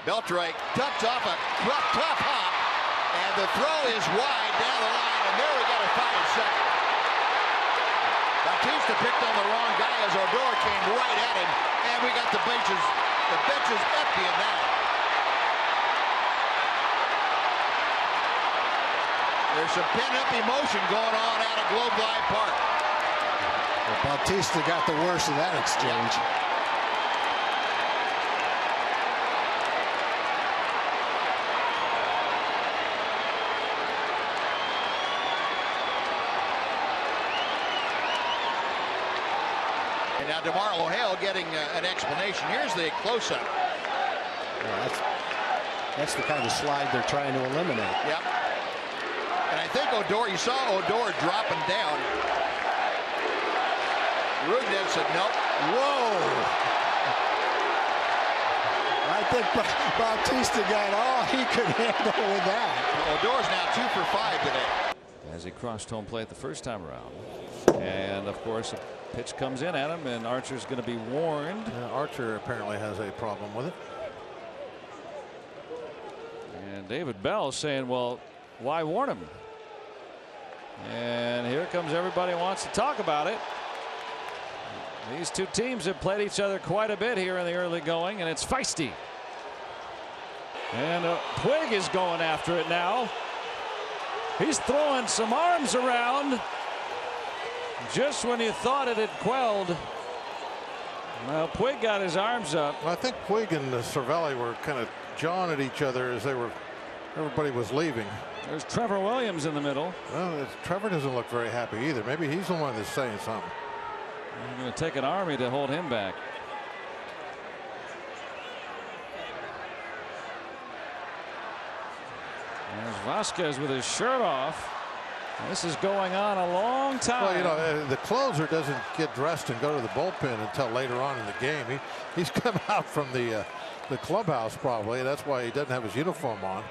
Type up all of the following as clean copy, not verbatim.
Beltre ducks off a tough hop, and the throw is wide down the line, and there we got a tie at second. Bautista picked on the wrong guy as Odor came right at him, and we got the benches emptying now. There's some pent-up emotion going on out of Globe Life Park. Well, Bautista got the worst of that exchange. And now DeMarlo Hale getting an explanation. Here's the close-up. Yeah, that's the kind of slide they're trying to eliminate. Yep. And I think Odor, you saw Odor dropping down. Rudin said, nope. Whoa. I think Bautista got all he could handle with that. Odor's now 2 for 5 today. As he crossed home plate the first time around. And of course, a pitch comes in at him, and Archer's going to be warned. Archer apparently has a problem with it. And David Bell saying, well, why warn him? And here comes everybody who wants to talk about it. These two teams have played each other quite a bit here in the early going, and it's feisty. And Puig is going after it now. He's throwing some arms around just when you thought it had quelled. Well, Puig got his arms up. Well, I think Puig and Cervelli were kind of jawing at each other as everybody was leaving. There's Trevor Williams in the middle. Well, Trevor doesn't look very happy either. Maybe he's the one that's saying something. I'm going to take an army to hold him back. There's Vasquez with his shirt off. This is going on a long time. Well, you know, the closer doesn't get dressed and go to the bullpen until later on in the game. He's come out from the clubhouse probably. That's why he doesn't have his uniform on.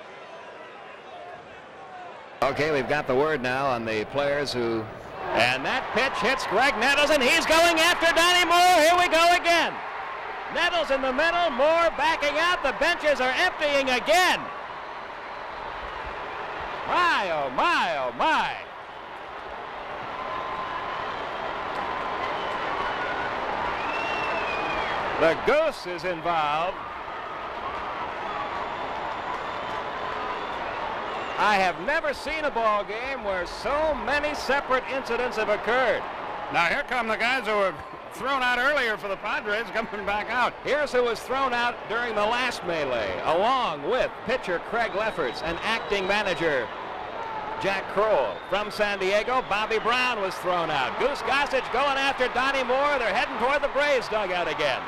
Okay, we've got the word now on the players who. And that pitch hits Greg Nettles, and he's going after Donnie Moore. Here we go again. Nettles in the middle, Moore backing out. The benches are emptying again. My, oh my, oh my. The Goose is involved. I have never seen a ball game where so many separate incidents have occurred. Now here come the guys who were thrown out earlier for the Padres coming back out. Here's who was thrown out during the last melee, along with pitcher Craig Lefferts and acting manager Jack Kroll. From San Diego, Bobby Brown was thrown out. Goose Gossage going after Donnie Moore. They're heading toward the Braves dugout again.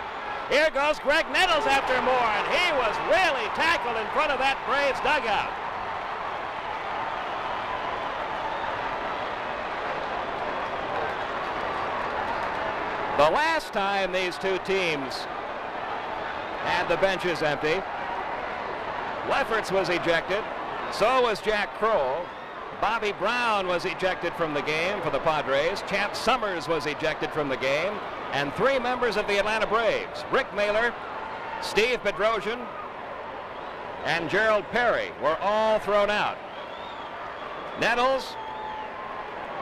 Here goes Greg Nettles after Moore, and he was really tackled in front of that Braves dugout. The last time these two teams had the benches empty, Lefferts was ejected. So was Jack Kroll. Bobby Brown was ejected from the game for the Padres. Champ Summers was ejected from the game. And 3 members of the Atlanta Braves, Rick Mailer, Steve Bedrosian, and Gerald Perry, were all thrown out. Nettles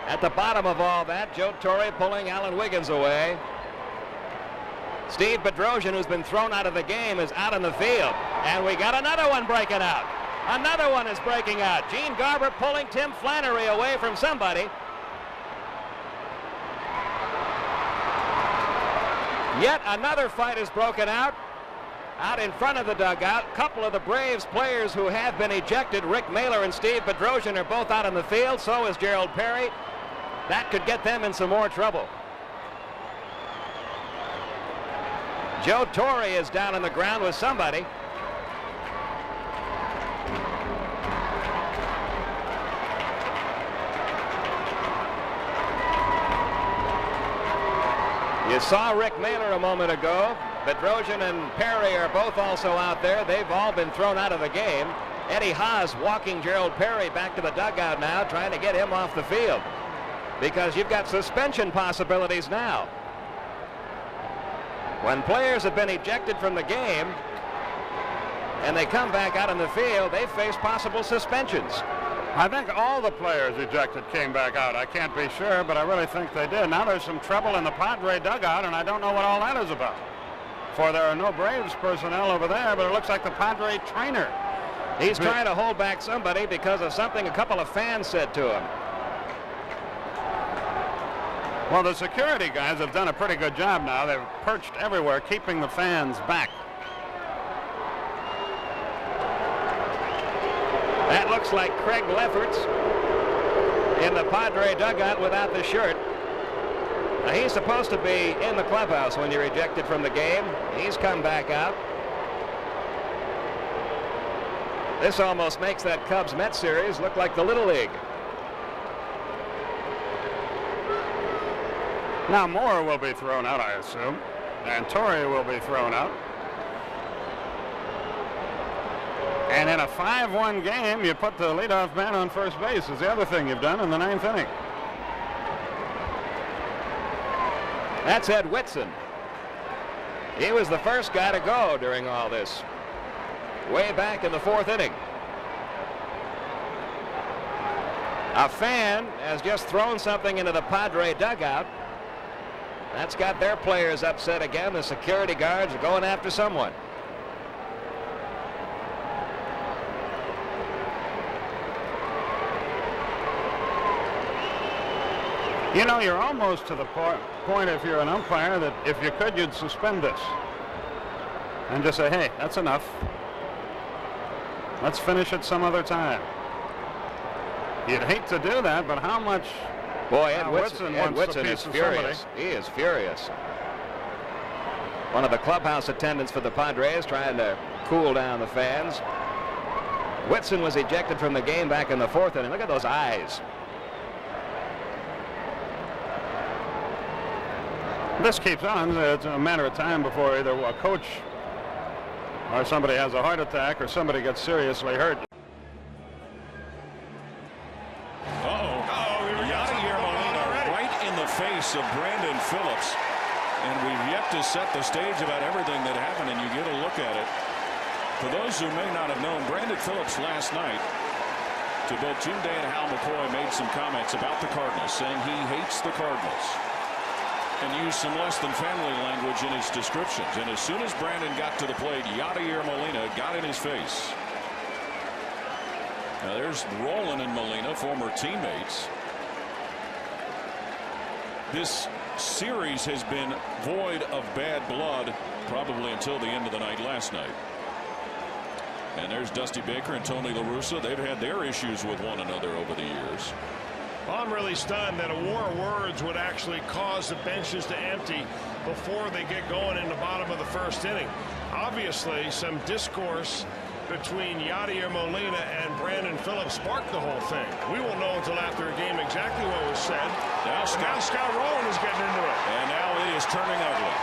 at the bottom of all that, Joe Torre pulling Alan Wiggins away. Steve Bedrosian, who's been thrown out of the game, is out in the field. And we got another one breaking out. Another one is breaking out. Gene Garber pulling Tim Flannery away from somebody. Yet another fight is broken out in front of the dugout. A couple of the Braves players who have been ejected, Rick Mailer and Steve Bedrosian, are both out in the field. So is Gerald Perry. That could get them in some more trouble. Joe Torre is down on the ground with somebody. You saw Rick Mailer a moment ago. Bedrosian and Perry are both also out there. They've all been thrown out of the game. Eddie Haas walking Gerald Perry back to the dugout now, trying to get him off the field, because you've got suspension possibilities now. When players have been ejected from the game, and they come back out in the field, they face possible suspensions. I think all the players ejected came back out. I can't be sure, but I really think they did. Now there's some trouble in the Padre dugout, and I don't know what all that is about. For there are no Braves personnel over there, but it looks like the Padre trainer. He's trying to hold back somebody because of something a couple of fans said to him. Well, the security guys have done a pretty good job now. They've perched everywhere, keeping the fans back. That looks like Craig Lefferts in the Padre dugout without the shirt. Now, he's supposed to be in the clubhouse when you're ejected from the game. He's come back out. This almost makes that Cubs-Mets series look like the Little League. Now Moore will be thrown out, I assume, and Torrey will be thrown out. And in a 5-1 game, you put the leadoff man on first base is the other thing you've done in the 9th inning. That's Ed Whitson. He was the first guy to go during all this, way back in the 4th inning. A fan has just thrown something into the Padre dugout. That's got their players upset again. The security guards are going after someone. You know, you're almost to the point, if you're an umpire, that if you could, you'd suspend this and just say, hey, that's enough. Let's finish it some other time. You'd hate to do that, but how much? Boy, Ed Whitson is furious. He is furious. One of the clubhouse attendants for the Padres trying to cool down the fans. Whitson was ejected from the game back in the 4th inning. Look at those eyes. This keeps on. It's a matter of time before either a coach or somebody has a heart attack or somebody gets seriously hurt. Face of Brandon Phillips, and we've yet to set the stage about everything that happened, and you get a look at it. For those who may not have known, Brandon Phillips last night to both Jim Day and Hal McCoy made some comments about the Cardinals, saying he hates the Cardinals, and used some less than family language in his descriptions. And as soon as Brandon got to the plate, Yadier Molina got in his face. Now there's Roland and Molina, former teammates. This series has been void of bad blood probably until the end of the night last night. And there's Dusty Baker and Tony La Russa. They've had their issues with one another over the years. Well, I'm really stunned that a war of words would actually cause the benches to empty before they get going in the bottom of the 1st inning. Obviously, some discourse between Yadier Molina and Brandon Phillips sparked the whole thing. We won't know until after a game exactly what was said. Now Scott Rowland is getting into it. And now it is turning ugly.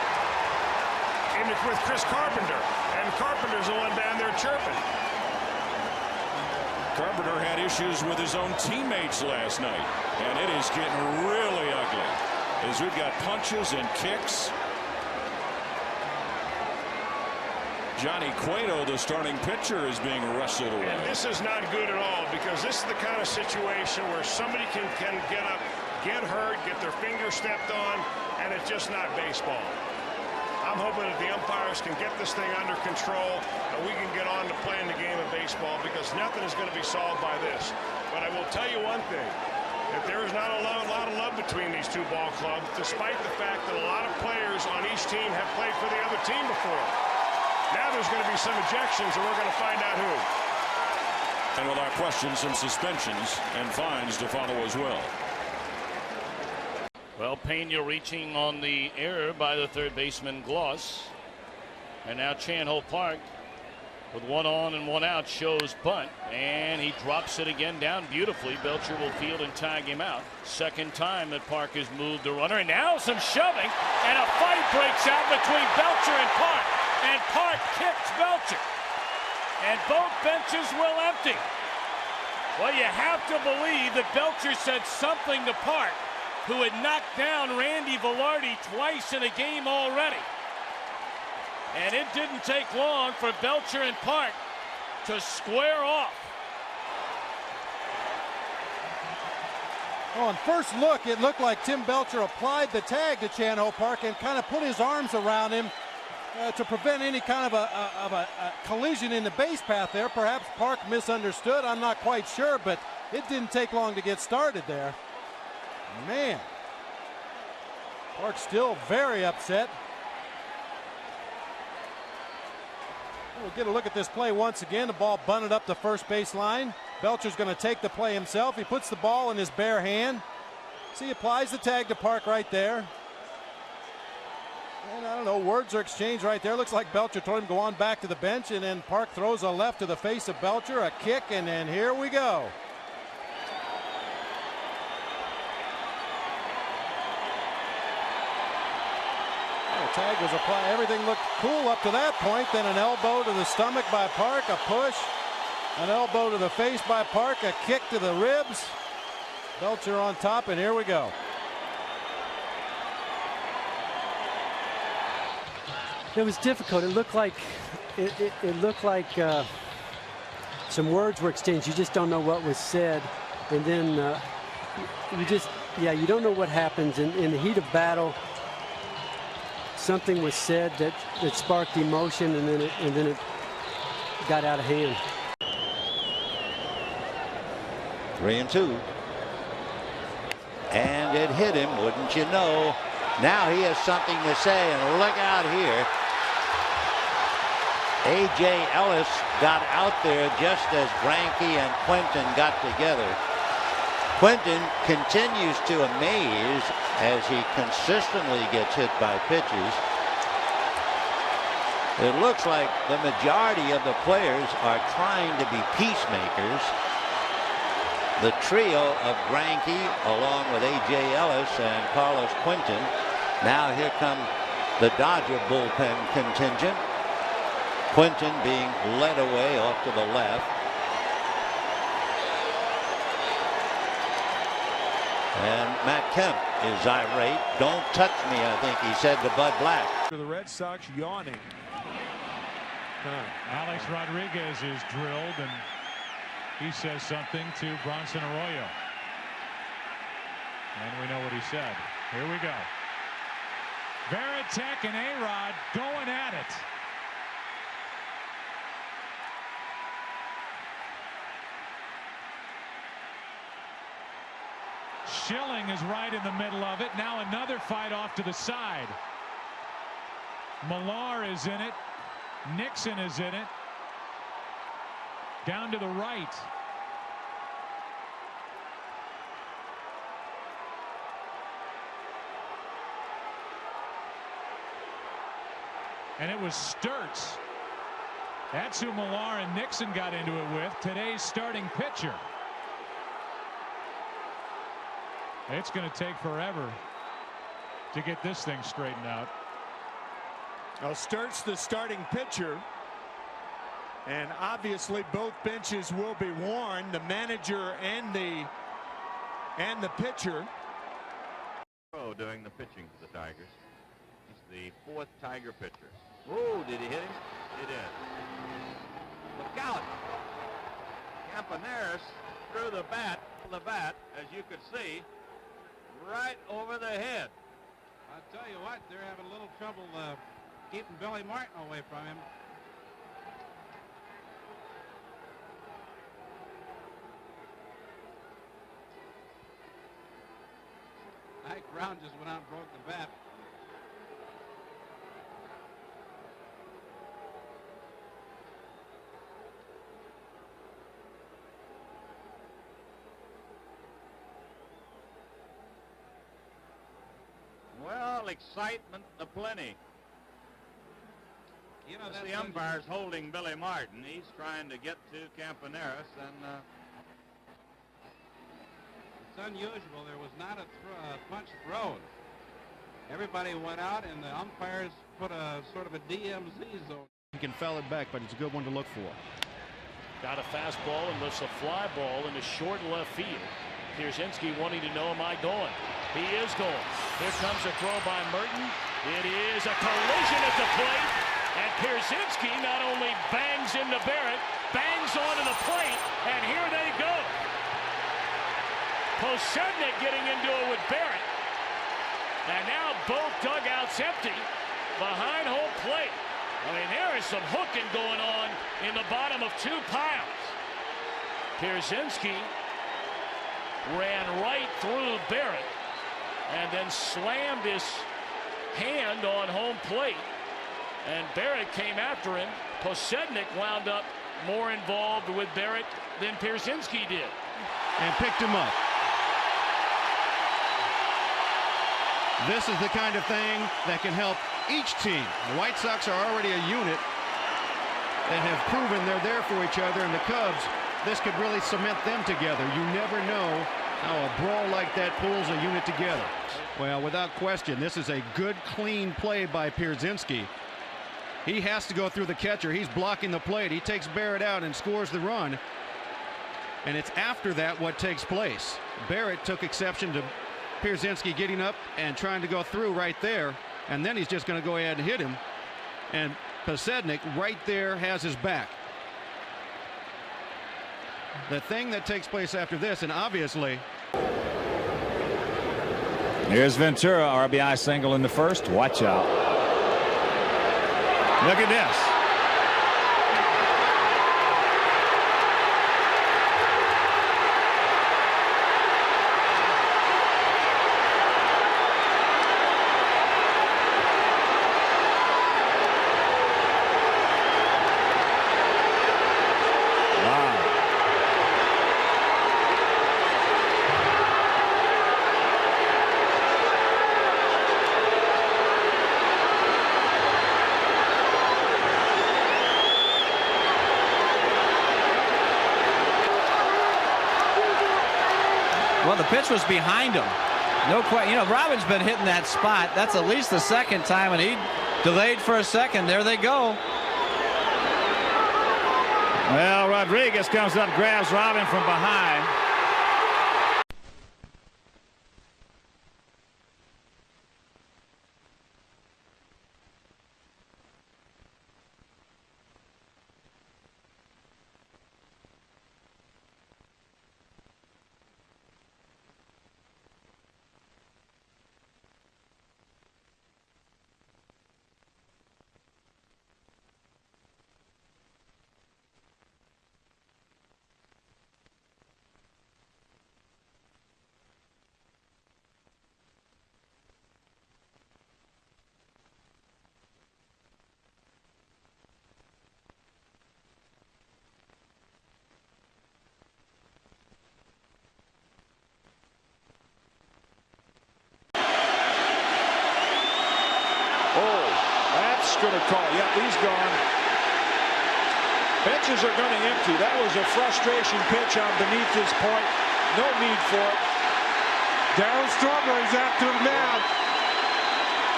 And it's with Chris Carpenter. And Carpenter's the one down there chirping. Carpenter had issues with his own teammates last night. And it is getting really ugly as we've got punches and kicks. Johnny Cueto, the starting pitcher, is being wrestled away. And this is not good at all, because this is the kind of situation where somebody can get up, get hurt, get their finger stepped on, and it's just not baseball. I'm hoping that the umpires can get this thing under control and we can get on to playing the game of baseball, because nothing is going to be solved by this. But I will tell you one thing, that there is not a lot of love between these two ball clubs, despite the fact that a lot of players on each team have played for the other team before. Now there's going to be some ejections, and we're going to find out who. And without question, some suspensions and fines to follow as well. Well, Pena reaching on the error by the third baseman Gloss. And now Chan-Ho Park with one on and one out shows bunt, and he drops it again down beautifully. Belcher will field and tag him out. Second time that Park has moved the runner, and now some shoving, and a fight breaks out between Belcher and Park. And Park kicks Belcher. And both benches will empty. Well, you have to believe that Belcher said something to Park, who had knocked down Randy Velarde twice in a game already. And it didn't take long for Belcher and Park to square off. Oh, on first look, it looked like Tim Belcher applied the tag to Chan Ho Park and kind of put his arms around him to prevent any kind of a collision in the base path there. Perhaps Park misunderstood. I'm not quite sure, but it didn't take long to get started there. Man, Park still very upset. We'll get a look at this play once again. The ball bunted up the first base line. Belcher's going to take the play himself. He puts the ball in his bare hand. See, he applies the tag to Park right there. And I don't know, words are exchanged right there. Looks like Belcher told him to go on back to the bench, and then Park throws a left to the face of Belcher, a kick, and then here we go. The tag was applied. Everything looked cool up to that point. Then an elbow to the stomach by Park, a push, an elbow to the face by Park, a kick to the ribs. Belcher on top, and here we go. It was difficult. It looked like some words were exchanged. You just don't know what was said, and then you don't know what happens in the heat of battle. Something was said that sparked emotion, and then it got out of hand. 3-2. And it hit him, wouldn't you know. Now he has something to say, and look out here. A.J. Ellis got out there just as Greinke and Quinton got together. Quinton continues to amaze as he consistently gets hit by pitches. It looks like the majority of the players are trying to be peacemakers. The trio of Greinke along with A.J. Ellis and Carlos Quinton. Now here come the Dodger bullpen contingent. Quinton being led away off to the left. And Matt Kemp is irate. Don't touch me, I think he said to Bud Black. The Red Sox yawning. Alex Rodriguez is drilled, and he says something to Bronson Arroyo. And we know what he said. Here we go. Varitek and A-Rod going at it. Schilling is right in the middle of it. Now another fight off to the side. Millar is in it. Nixon is in it. Down to the right. And it was Sturtz. That's who Millar and Nixon got into it with, today's starting pitcher. It's going to take forever to get this thing straightened out. Now Sturtz, the starting pitcher, and obviously both benches will be worn, the manager and the pitcher. Doing the pitching for the Tigers. He's the fourth Tiger pitcher. Oh, did he hit him? He did. Look out! Campaneris threw the bat, as you could see, right over the head. I'll tell you what, they're having a little trouble keeping Billy Martin away from him. Ike Brown just went out and broke the bat. Well, excitement aplenty. You know, that's the umpire's holding Billy Martin. He's trying to get to Campaneris, and it's unusual. There was not a punch thrown. Everybody went out, and the umpires put a sort of a DMZ zone. He can foul it back, but it's a good one to look for. Got a fastball and lifts a fly ball into short left field. Pierzynski wanting to know, am I going? He is going. Here comes a throw by Merton. It is a collision at the plate, and Pierzynski not only bangs into Barrett, bangs onto the plate, and here they go. Post-homerun getting into it with Barrett. And now both dugouts empty behind home plate. I mean, there is some hooking going on in the bottom of 2 piles. Pierzynski ran right through Barrett and then slammed his hand on home plate. And Barrett came after him. Post-homerun wound up more involved with Barrett than Pierzynski did. And picked him up. This is the kind of thing that can help each team. The White Sox are already a unit that have proven they're there for each other, and the Cubs, this could really cement them together. You never know how a brawl like that pulls a unit together. Well, without question, this is a good, clean play by Pierzynski. He has to go through the catcher. He's blocking the plate. He takes Barrett out and scores the run. And it's after that what takes place. Barrett took exception to Pierzynski getting up and trying to go through right there. And then he's just going to go ahead and hit him. And Post-homerun right there has his back. The thing that takes place after this, and obviously. Here's Ventura, RBI single in the first. Watch out. Look at this. Well, the pitch was behind him. No question. You know, Robin's been hitting that spot. That's at least the second time, and he delayed for a second. There they go. Well, Rodriguez comes up, grabs Robin from behind. Going to call. Yep, he's gone. Benches are going to empty. That was a frustration pitch on Benitez's point. No need for it. Darren Strawberry's after the man.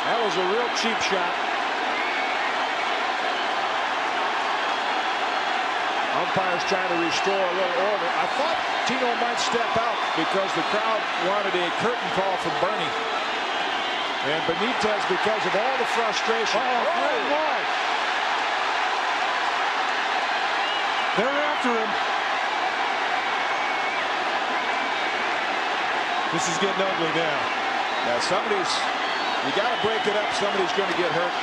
That was a real cheap shot. Umpires trying to restore a little order. I thought Tino might step out because the crowd wanted a curtain call from Bernie. And Benitez, because of all the frustration. Great line. They're after him. This is getting ugly now. Yeah, you got to break it up. Somebody's going to get hurt.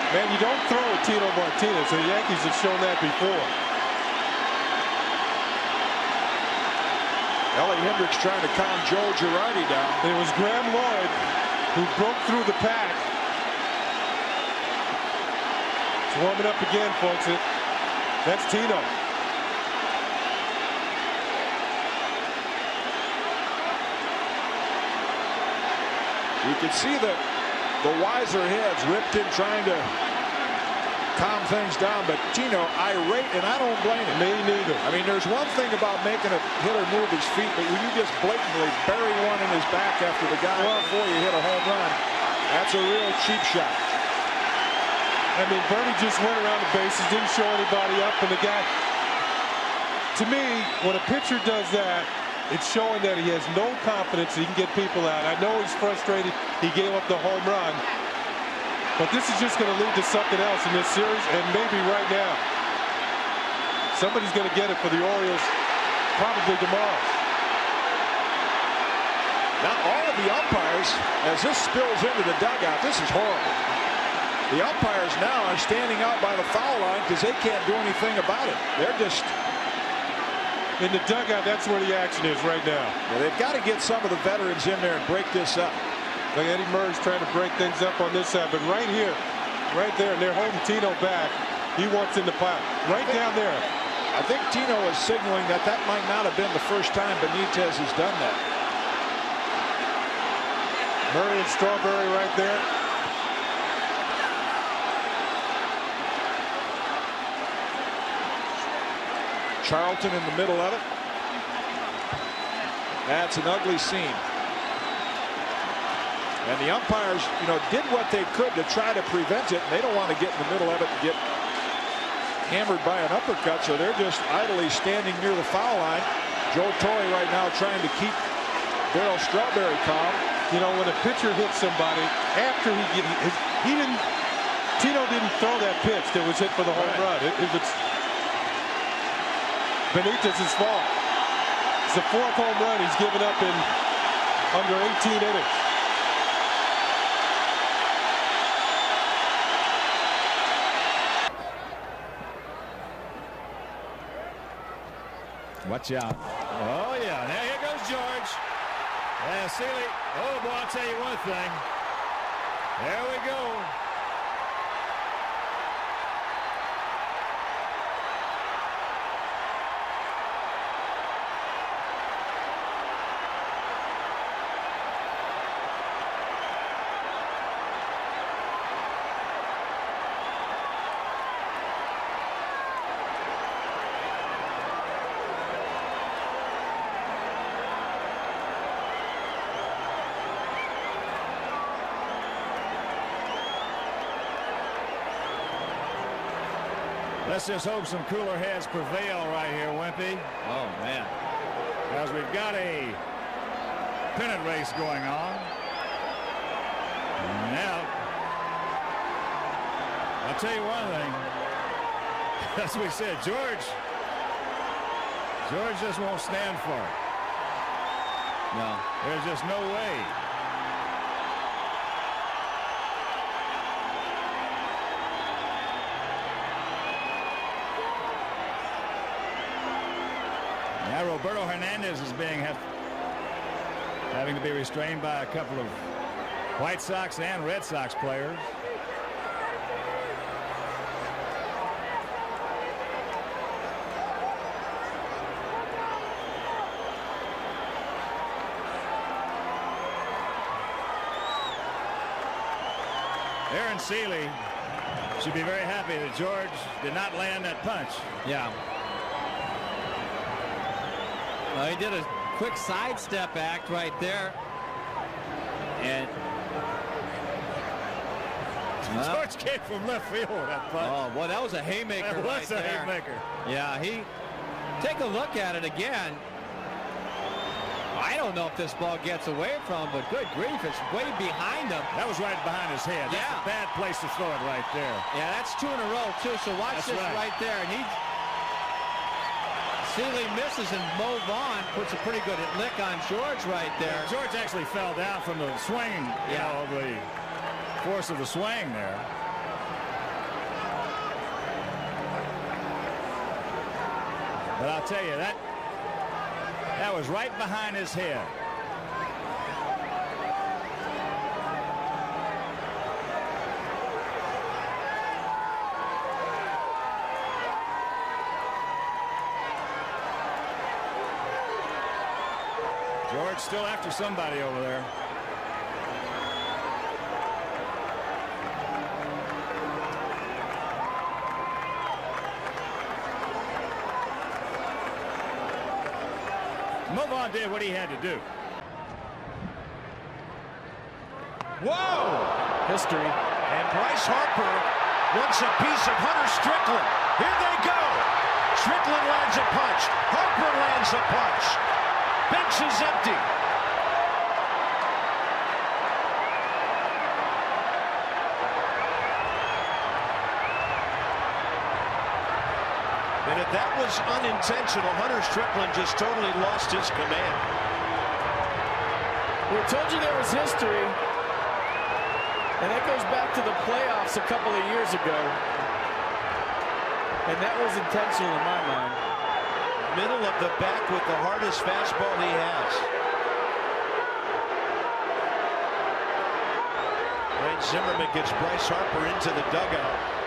Man, you don't throw at Tino Martinez. The Yankees have shown that before. Ellie Hendricks trying to calm Joe Girardi down. It was Graham Lloyd who broke through the pack. It's warming up again, folks. That's Tino. You can see the wiser heads ripped in trying to calm things down, but Tino irate, and I don't blame him. Me neither. I mean, there's one thing about making a hitter move his feet, but when you just blatantly bury one in his back after the guy before you hit a home run, that's a real cheap shot. I mean, Bernie just went around the bases, didn't show anybody up, and the guy To me, when a pitcher does that, it's showing that he has no confidence he can get people out. I know he's frustrated. He gave up the home run. But this is just going to lead to something else in this series, and maybe right now. Somebody's going to get it for the Orioles probably tomorrow. Now all of the umpires, as this spills into the dugout, this is horrible. The umpires now are standing out by the foul line because they can't do anything about it. They're just in the dugout. That's where the action is right now. Well, they've got to get some of the veterans in there and break this up. Like Eddie Murray's trying to break things up on this side, but right here, right there, and they're holding Tino back. He wants in the pile. Right down there. I think Tino is signaling that that might not have been the first time Benitez has done that. Murray and Strawberry right there. Charlton in the middle of it. That's an ugly scene. And the umpires, did what they could to try to prevent it. They don't want to get in the middle of it and get hammered by an uppercut, so they're just idly standing near the foul line. Joe Torre right now trying to keep Darryl Strawberry calm. When a pitcher hits somebody after Tino didn't throw that pitch that was hit for the home run. If it's Benitez's fault. It's the 4th home run he's given up in under 18 innings. Watch out. Oh, yeah. Now here goes George. Seeley. Oh, boy, I'll tell you one thing. There we go. Let's just hope some cooler heads prevail right here, Wimpy. Oh, man. Because we've got a pennant race going on. Now, I'll tell you one thing. As we said, George just won't stand for it. No. There's just no way. Now Roberto Hernandez is having to be restrained by a couple of White Sox and Red Sox players. Aaron Seeley should be very happy that George did not land that punch. Yeah. Well, he did a quick sidestep act right there. And George came from left field with that punch. Oh, boy, that was a haymaker. That was right a there. haymaker. Yeah, take a look at it again. I don't know if this ball gets away from him, but good grief, it's way behind him. That was right behind his head. That's a bad place to throw it right there. Yeah, that's 2 in a row, too. So watch this right there. And Seeley misses and Mo Vaughn puts a pretty good lick on George right there. Yeah, George actually fell down from the swing, you know, the force of the swing there. But I'll tell you, that was right behind his head. George still after somebody over there. Movon did what he had to do. Whoa! History. And Bryce Harper wants a piece of Hunter Strickland. Here they go. Strickland lands a punch. Harper lands a punch. Bench is empty. And if that was unintentional, Hunter Strickland just totally lost his command. We told you there was history, and that goes back to the playoffs a couple of years ago. And that was intentional in my mind. Middle of the back with the hardest fastball he has. Wayne Zimmerman gets Bryce Harper into the dugout.